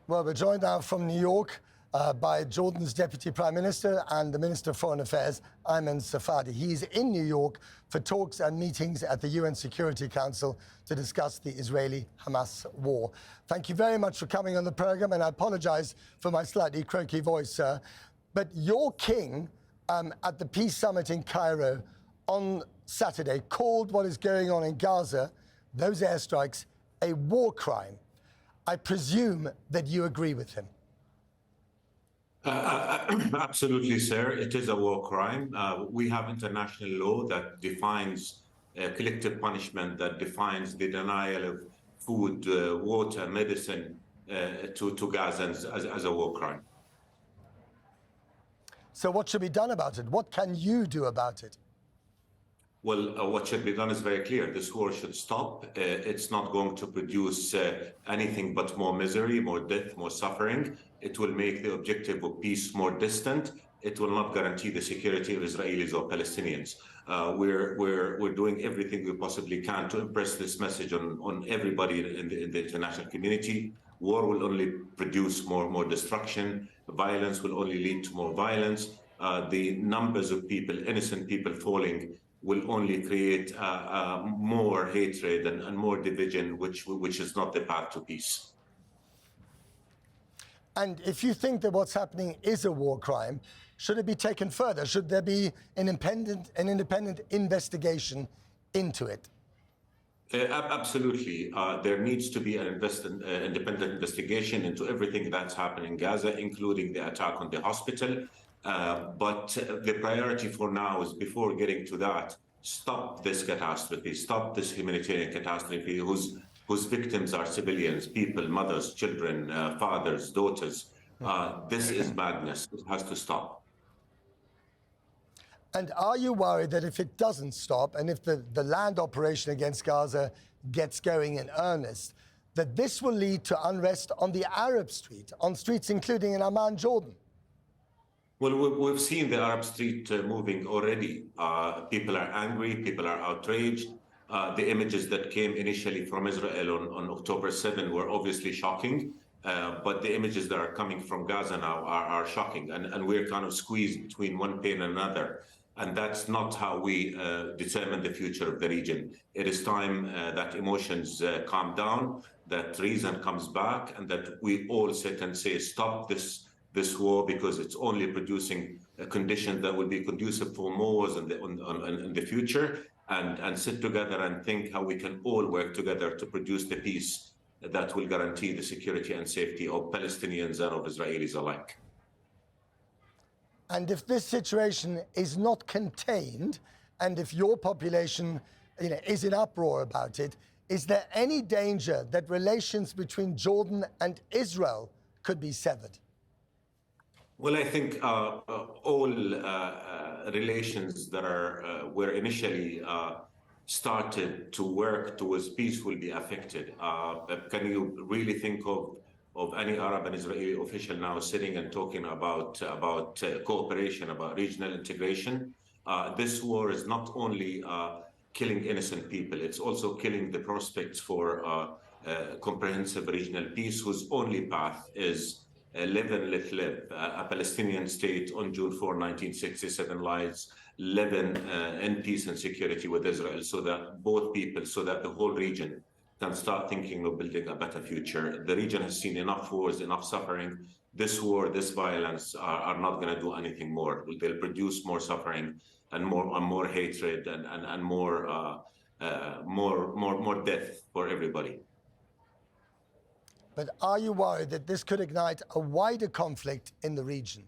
Well, we're joined now from New York by Jordan's Deputy Prime Minister and the Minister of Foreign Affairs, Ayman Safadi. He's in New York for talks and meetings at the UN Security Council to discuss the Israeli-Hamas war. Thank you very much for coming on the program, and I apologize for my slightly croaky voice, sir. But your king at the Peace Summit in Cairo on Saturday called what is going on in Gaza, those airstrikes, a war crime. I presume that you agree with him. Absolutely, sir. It is a war crime. We have international law that defines collective punishment, that defines the denial of food, water, medicine to Gazans as a war crime. So what should be done about it? What can you do about it? Well, what should be done is very clear. This war should stop. It's not going to produce anything but more misery, more death, more suffering. It will make the objective of peace more distant. It will not guarantee the security of Israelis or Palestinians. We're doing everything we possibly can to impress this message on everybody in the international community. War will only produce more destruction. Violence will only lead to more violence. The numbers of people, innocent people falling, will only create more hatred and more division, which is not the path to peace. And if you think that what's happening is a war crime, should it be taken further? Should there be an independent investigation into it? Absolutely. There needs to be an independent investigation into everything that's happened in Gaza, including the attack on the hospital. But the priority for now is, before getting to that, stop this catastrophe, stop this humanitarian catastrophe whose victims are civilians, people, mothers, children, fathers, daughters. This is madness. It has to stop. And are you worried that if it doesn't stop, and if the land operation against Gaza gets going in earnest, that this will lead to unrest on the Arab street, on streets including in Amman, Jordan? Well, we've seen the Arab street moving already. People are angry, people are outraged. The images that came initially from Israel on October 7 were obviously shocking, but the images that are coming from Gaza now are shocking, and we're kind of squeezed between one pain and another. And that's not how we determine the future of the region. It is time that emotions calm down, that reason comes back, and that we all sit and say, stop this war, because it's only producing a condition that will be conducive for more wars in the future, and sit together and think how we can all work together to produce the peace that will guarantee the security and safety of Palestinians and of Israelis alike. And if this situation is not contained, and if your population is in uproar about it, is there any danger that relations between Jordan and Israel could be severed? Well, I think all relations that were initially started to work towards peace will be affected. Can you really think of any Arab and Israeli official now sitting and talking about cooperation, about regional integration? This war is not only killing innocent people, it's also killing the prospects for comprehensive regional peace, whose only path is live and let live. A Palestinian state on June 4, 1967 live in peace and security with Israel, so that both people, so that the whole region can start thinking of building a better future. The region has seen enough wars, enough suffering. This war, this violence are not going to do anything more. They'll produce more suffering and more hatred and more death for everybody. But are you worried that this could ignite a wider conflict in the region?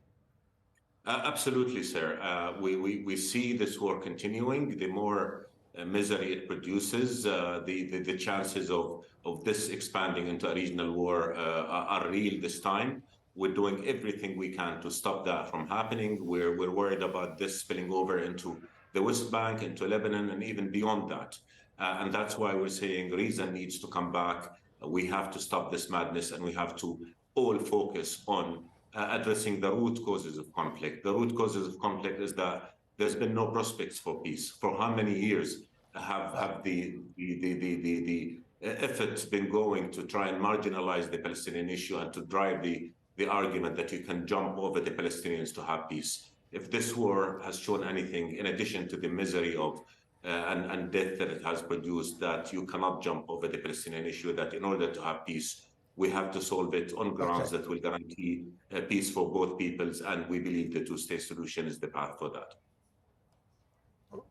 Absolutely, sir. We see this war continuing. The more misery it produces, the chances of this expanding into a regional war are real this time. We're doing everything we can to stop that from happening. We're worried about this spilling over into the West Bank, into Lebanon, and even beyond that. And that's why we're saying reason needs to come back. We have to stop this madness, and we have to all focus on addressing the root causes of conflict. The root causes of conflict is that there's been no prospects for peace. For how many years have the efforts been going to try and marginalize the Palestinian issue and to drive the argument that you can jump over the Palestinians to have peace. If this war has shown anything, in addition to the misery of and death that it has produced, that you cannot jump over the Palestinian issue, that in order to have peace, we have to solve it on grounds that will guarantee peace for both peoples, and we believe the two-state solution is the path for that.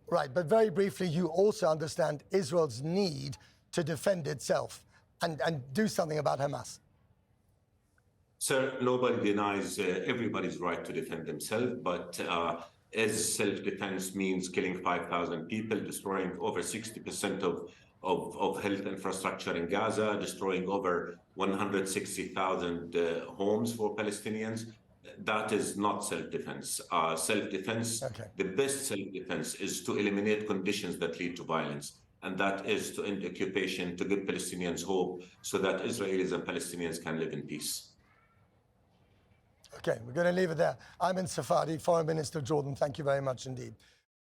Right, but very briefly, you also understand Israel's need to defend itself and do something about Hamas. Sir, nobody denies everybody's right to defend themselves, but as self-defense means killing 5,000 people, destroying over 60% of health infrastructure in Gaza, destroying over 160,000 homes for Palestinians, that is not self-defense. Self-defense, the best self-defense is to eliminate conditions that lead to violence. And that is to end occupation, to give Palestinians hope so that Israelis and Palestinians can live in peace. Okay, we're going to leave it there. Ayman Safadi, Foreign Minister of Jordan, thank you very much indeed.